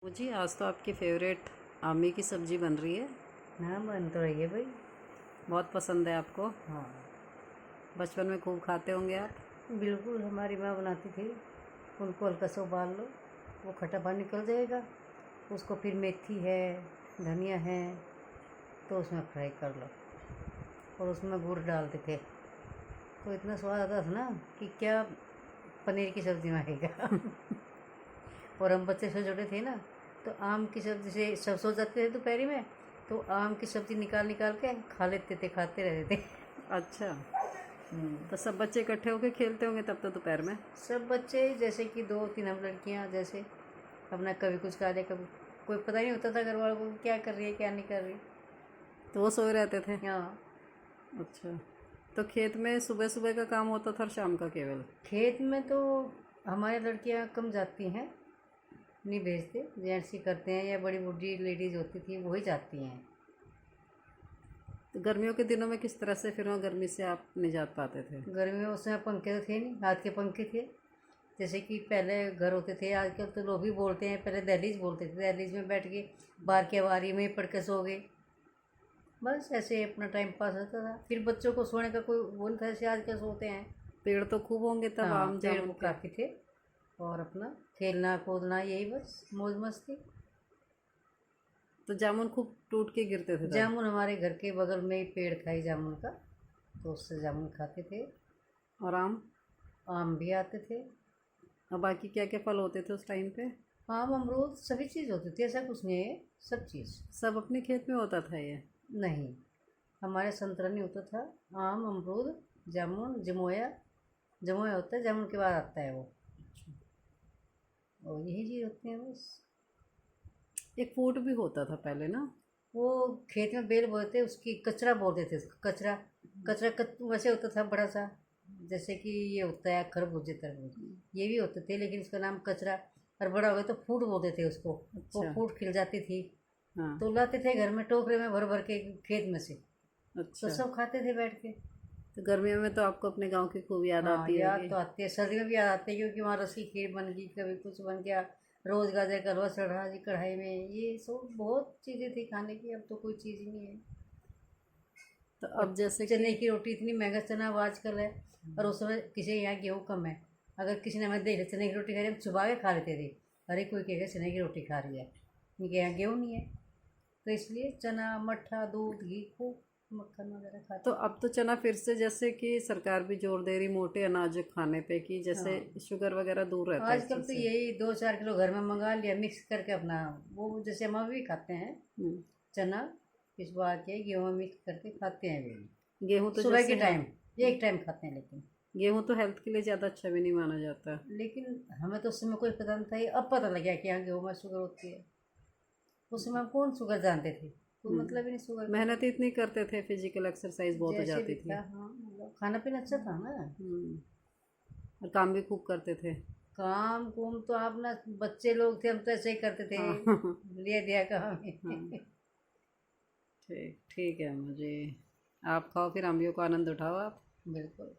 जी आज तो आपकी फेवरेट आमी की सब्जी बन रही है। हाँ, बन तो रही है भाई। बहुत पसंद है आपको। हाँ, बचपन में खूब खाते होंगे आप। बिल्कुल हमारी माँ बनाती थी। उनको हल्का सा उबाल लो, वो खट्टा पानी निकल जाएगा। उसको फिर मेथी है, धनिया है, तो उसमें फ्राई कर लो और उसमें गुड़ डालते थे। तो इतना स्वाद आता था ना कि क्या पनीर की सब्ज़ी में आएगा। और हम बच्चे से छोटे थे ना, तो आम की सब्ज़ी से सब सो जाते थे दोपहर में, तो आम की सब्ज़ी निकाल निकाल के खा लेते थे, खाते रहते थे। अच्छा, तो सब बच्चे इकट्ठे होके खेलते होंगे तब तो दोपहर में। सब बच्चे जैसे कि 2-3 हम लड़कियां जैसे अपना कभी कुछ खा रहे, कभी कोई पता नहीं होता था घर वालों को क्या कर रही है क्या नहीं कर रही। तो वो सोए रहते थे। हाँ, अच्छा, तो खेत में सुबह सुबह का काम होता था और शाम का केवल। खेत में तो हमारी लड़कियां कम जाती हैं, नहीं भेजते, जेंट्स ही करते हैं या बड़ी बूढ़ी लेडीज़ होती थी वही जाती हैं। तो गर्मियों के दिनों में किस तरह से फिर वहाँ गर्मी से आप नहीं जा पाते थे। गर्मी में उस समय पंखे तो थे नहीं, हाथ के पंखे थे। जैसे कि पहले घर होते थे, आजकल तो लोग भी बोलते हैं, पहले दहलीज बोलते थे, दहलीज में बैठ के बाहर की हवारी में पढ़ के सो गए। बस ऐसे अपना टाइम पास होता था। फिर बच्चों को सोने का कोई वो नहीं था जैसे आजकल सोते हैं। पेड़ तो खूब होंगे तब हाँ, आम पेड़ जामुन के। काफ़ी थे और अपना खेलना कूदना यही बस मौज मस्ती। तो जामुन खूब टूट के गिरते थे तब। जामुन हमारे घर के बगल में ही पेड़ था ही जामुन का, तो उससे जामुन खाते थे। और आम। आम भी आते थे। और बाकी क्या क्या फल होते थे उस टाइम पे। आम अमरूद सभी चीज़ होती थी, ऐसा कुछ नहीं है, सब चीज़। सब अपने खेत में होता था ये। नहीं, हमारे संतरा नहीं होता था। आम अमरूद जामुन जमोया, जमोया होता है, जामुन के बाद आता है वो, और यही चीज़ होती है बस। एक फूट भी होता था पहले ना। वो खेत में बेल बोते थे, उसकी कचरा बोलते थे उसको, कचरा। वैसे होता था बड़ा सा, जैसे कि ये होता है खरबूजे तरबूज, ये भी होते थे लेकिन उसका नाम कचरा। और बड़ा हो गया तो फूट बोलते थे उसको। वो अच्छा। फूट खिल जाती थी, हाँ। तो लाते थे घर में टोकरे में भर भर के खेत में से, तो अच्छा, सब खाते थे बैठ के। तो गर्मियों में तो आपको अपने गांव की खूब याद हाँ, आती याद होगी। तो आती है, सर्दियों में भी याद आती है, क्योंकि वहाँ रस की खीर बन गई, कभी कुछ बन गया, रोज गाजर का हलवा चढ़ रहा जी कढ़ाई में, ये सब बहुत चीज़ें थी खाने की, अब तो कोई चीज़ ही नहीं है। तो और अब जैसे कि चने की रोटी इतनी महंगा चना अब आजकल है, और उस समय किसी के यहाँ गेहूँ कम है, अगर किसी ने हमें देख लिया चने की रोटी खा रही है, हम चुबा के खा लेते थे। अरे कोई कहेगा चने की रोटी खा रही है, इनके यहाँ गेहूँ नहीं है, तो इसलिए चना मट्ठा दूध घी खूब मक्खन वगैरह तो खाते थे। अब तो चना फिर से जैसे कि सरकार भी जोर दे रही मोटे अनाज खाने पे कि जैसे हाँ, शुगर वगैरह दूर रहता है इस आजकल चीज़ तो से। यही 2-4 किलो घर में मंगा लिया, मिक्स करके अपना, वो जैसे हम अभी खाते हैं हम्म। चना पिसवा के गेहूँ में मिक्स करके खाते हैं भी। गेहूँ तो सुबह जैसे के है। टाइम एक टाइम खाते हैं, लेकिन गेहूँ तो हेल्थ के लिए ज़्यादा अच्छा भी नहीं माना जाता। हमें तो उस समय कोई पता नहीं था, ये अब पता लग गया कि हाँ गेहूँ में शुगर होती है। उस समय हम कौन शुगर जानते थे, कोई मतलब ही नहीं शुगर का तो। मेहनत इतनी करते थे, फिजिकल एक्सरसाइज बहुत हो जैसे भी जाती थी। था, हाँ मतलब खाना पीना अच्छा था ना। और काम भी खूब करते थे। काम कुम तो आप ना, बच्चे लोग थे हम तो ऐसे ही करते थे, हाँ। लिया दिया काम हाँ, ही। ठीक ठीक है मुझे। आप खाओ फिर अम्बियों का आनंद उठाओ आप। बिल्कुल।